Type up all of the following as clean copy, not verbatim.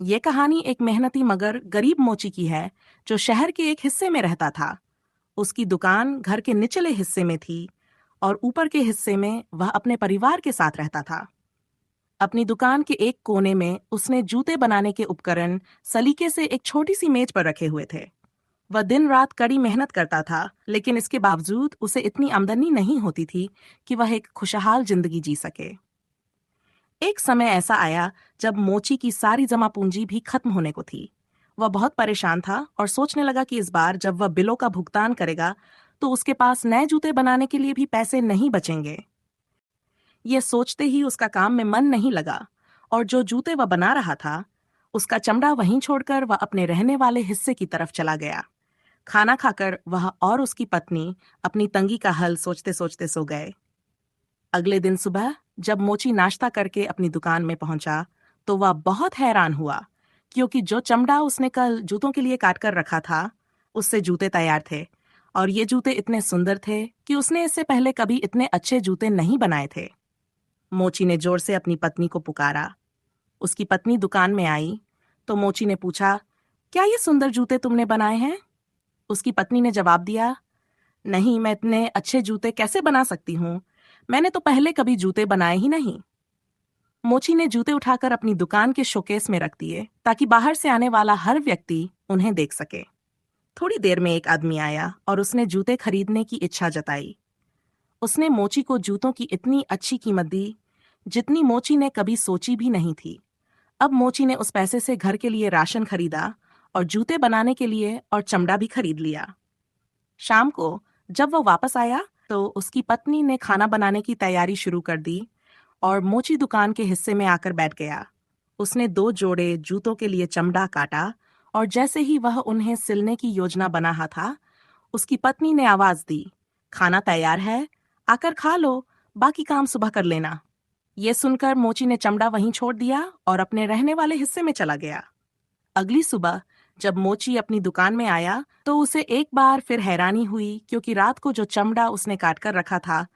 ये कहानी एक मेहनती मगर गरीब मोची की है जो शहर के एक हिस्से में रहता था। उसकी दुकान घर के निचले हिस्से में थी और ऊपर के हिस्से में वह अपने परिवार के साथ रहता था। अपनी दुकान के एक कोने में उसने जूते बनाने के उपकरण सलीके से एक छोटी सी मेज पर रखे हुए थे। वह दिन रात कड़ी मेहनत करता था, लेकिन इसके बावजूद उसे इतनी आमदनी नहीं होती थी कि वह एक खुशहाल जिंदगी जी सके। एक समय ऐसा आया जब मोची की सारी जमा पूंजी भी खत्म होने को थी। वह बहुत परेशान था और सोचने लगा कि इस बार जब वह बिलों का भुगतान करेगा तो उसके पास नए जूते बनाने के लिए भी पैसे नहीं बचेंगे। यह सोचते ही उसका काम में मन नहीं लगा और जो जूते वह बना रहा था उसका चमड़ा वहीं छोड़कर वह अपने रहने वाले हिस्से की तरफ चला गया। खाना खाकर वह और उसकी पत्नी अपनी तंगी का हल सोचते सोचते सो गए। अगले दिन सुबह जब मोची नाश्ता करके अपनी दुकान में पहुंचा तो वह बहुत हैरान हुआ, क्योंकि जो चमड़ा उसने कल जूतों के लिए काट कर रखा था उससे जूते तैयार थे। और ये जूते इतने सुंदर थे कि उसने इससे पहले कभी इतने अच्छे जूते नहीं बनाए थे। मोची ने जोर से अपनी पत्नी को पुकारा। उसकी पत्नी दुकान में आई तो मोची ने पूछा, क्या ये सुंदर जूते तुमने बनाए हैं? उसकी पत्नी ने जवाब दिया, नहीं, मैं इतने अच्छे जूते कैसे बना सकती हूँ? मैंने तो पहले कभी जूते बनाए ही नहीं। मोची ने जूते उठाकर अपनी दुकान के शोकेस में रख दिए ताकि बाहर से आने वाला हर व्यक्ति उन्हें देख सके। थोड़ी देर में एक आदमी आया और उसने जूते खरीदने की इच्छा जताई। उसने मोची को जूतों की इतनी अच्छी कीमत दी जितनी मोची ने कभी सोची भी नहीं थी। अब मोची ने उस पैसे से घर के लिए राशन खरीदा और जूते बनाने के लिए और चमड़ा भी खरीद लिया। शाम को जब वह वापस आया तो उसकी पत्नी ने खाना बनाने की तैयारी शुरू कर दी और मोची दुकान के हिस्से में आकर बैठ गया। उसने 2 जोड़े जूतों के लिए चमड़ा काटा और जैसे ही वह उन्हें सिलने की योजना बना रहा था, उसकी पत्नी ने आवाज दी, खाना तैयार है, आकर खा लो, बाकी काम सुबह कर लेना। ये सुनकर मोची ने चमड़ा वहीं छोड़ दिया और अपने रहने वाले हिस्से में चला गया। अगली सुबह जब मोची अपनी दुकान में आया तो उसे एक बार फिर हैरानी हुई, क्योंकि रात को जो चमड़ा उसने काट कर रखा था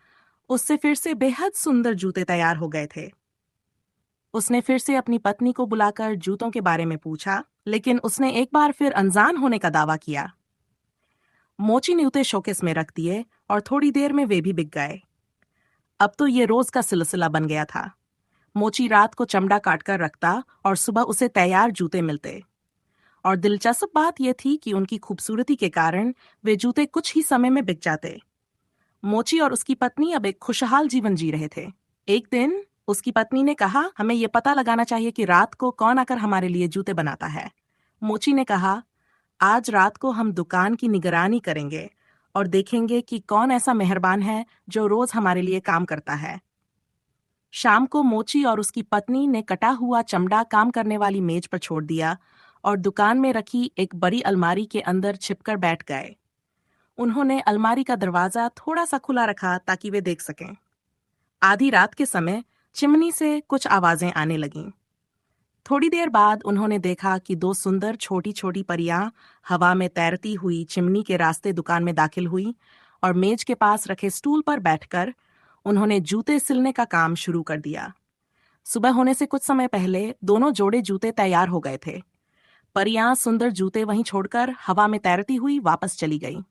उससे फिर से बेहद सुंदर जूते तैयार हो गए थे। उसने फिर से अपनी पत्नी को बुलाकर जूतों के बारे में पूछा, लेकिन उसने एक बार फिर अनजान होने का दावा किया। मोची ने उसे शोकेस में रख दिए और थोड़ी देर में वे भी बिक गए। अब तो ये रोज का सिलसिला बन गया था। मोची रात को चमड़ा काट कर रखता और सुबह उसे तैयार जूते मिलते। और दिलचस्प बात यह थी कि उनकी खूबसूरती के कारण वे जूते कुछ ही समय में बिक जाते। मोची और उसकी पत्नी अब एक खुशहाल जीवन जी रहे थे। एक दिन उसकी पत्नी ने कहा, हमें यह पता लगाना चाहिए कि रात को कौन आकर हमारे लिए जूते बनाता है। मोची ने कहा, आज रात को हम दुकान की निगरानी करेंगे और देखेंगे कि कौन ऐसा मेहरबान है जो रोज हमारे लिए काम करता है। शाम को मोची और उसकी पत्नी ने कटा हुआ चमड़ा काम करने वाली मेज पर छोड़ दिया और दुकान में रखी एक बड़ी अलमारी के अंदर छिपकर बैठ गए। उन्होंने अलमारी का दरवाजा थोड़ा सा खुला रखा ताकि वे देख सकें। आधी रात के समय चिमनी से कुछ आवाजें आने लगीं। थोड़ी देर बाद उन्होंने देखा कि 2 सुंदर छोटी छोटी परियां हवा में तैरती हुई चिमनी के रास्ते दुकान में दाखिल हुई और मेज के पास रखे स्टूल पर बैठकर उन्होंने जूते सिलने का काम शुरू कर दिया। सुबह होने से कुछ समय पहले दोनों जोड़े जूते तैयार हो गए थे। परियां सुंदर जूते वहीं छोड़कर हवा में तैरती हुई वापस चली गईं।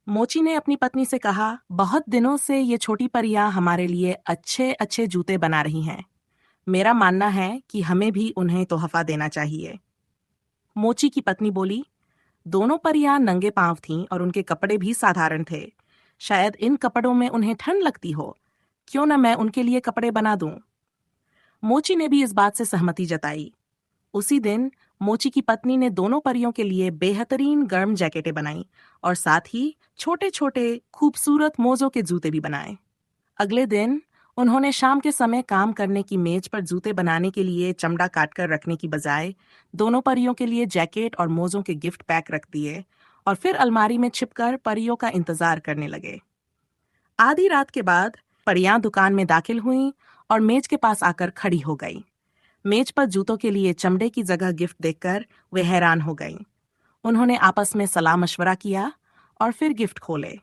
मोची ने अपनी पत्नी से कहा, बहुत दिनों से ये छोटी परियां हमारे लिए अच्छे अच्छे जूते बना रही हैं। मेरा मानना है कि हमें भी उन्हें तोहफा देना चाहिए। मोची की पत्नी बोली, दोनों परियां नंगे पांव थीं और उनके कपड़े भी साधारण थे। शायद इन कपड़ों में उन्हें ठंड लगती हो। क्यों न मैं उनके लिए कपड़े बना दूं? मोची ने भी इस बात से सहमति जताई। उसी दिन मोची की पत्नी ने दोनों परियों के लिए बेहतरीन गर्म जैकेटें बनाई और साथ ही छोटे छोटे खूबसूरत मोज़ों के जूते भी बनाए। अगले दिन उन्होंने शाम के समय काम करने की मेज पर जूते बनाने के लिए चमड़ा काटकर रखने की बजाय दोनों परियों के लिए जैकेट और मोज़ों के गिफ्ट पैक रख दिए और फिर अलमारी में छिपकर परियों का इंतजार करने लगे। आधी रात के बाद परियां दुकान में दाखिल हुईं और मेज के पास आकर खड़ी हो गई। मेज पर जूतों के लिए चमड़े की जगह गिफ्ट देखकर वे हैरान हो गईं। उन्होंने आपस में सलाह मशवरा किया और फिर गिफ्ट खोले।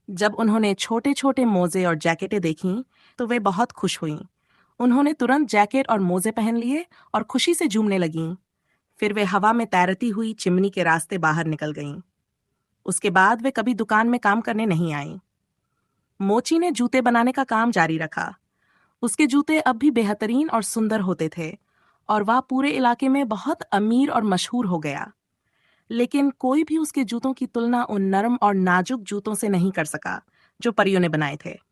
जब उन्होंने छोटे छोटे मोजे और जैकेटें देखीं तो वे बहुत खुश हुईं। उन्होंने तुरंत जैकेट और मोजे पहन लिए और खुशी से झूमने लगीं। फिर वे हवा में तैरती हुई चिमनी के रास्ते बाहर निकल गईं। उसके बाद वे कभी दुकान में काम करने नहीं आईं। मोची ने जूते बनाने का काम जारी रखा। उसके जूते अब भी बेहतरीन और सुंदर होते थे और वह पूरे इलाके में बहुत अमीर और मशहूर हो गया। लेकिन कोई भी उसके जूतों की तुलना उन नरम और नाजुक जूतों से नहीं कर सका जो परियों ने बनाए थे।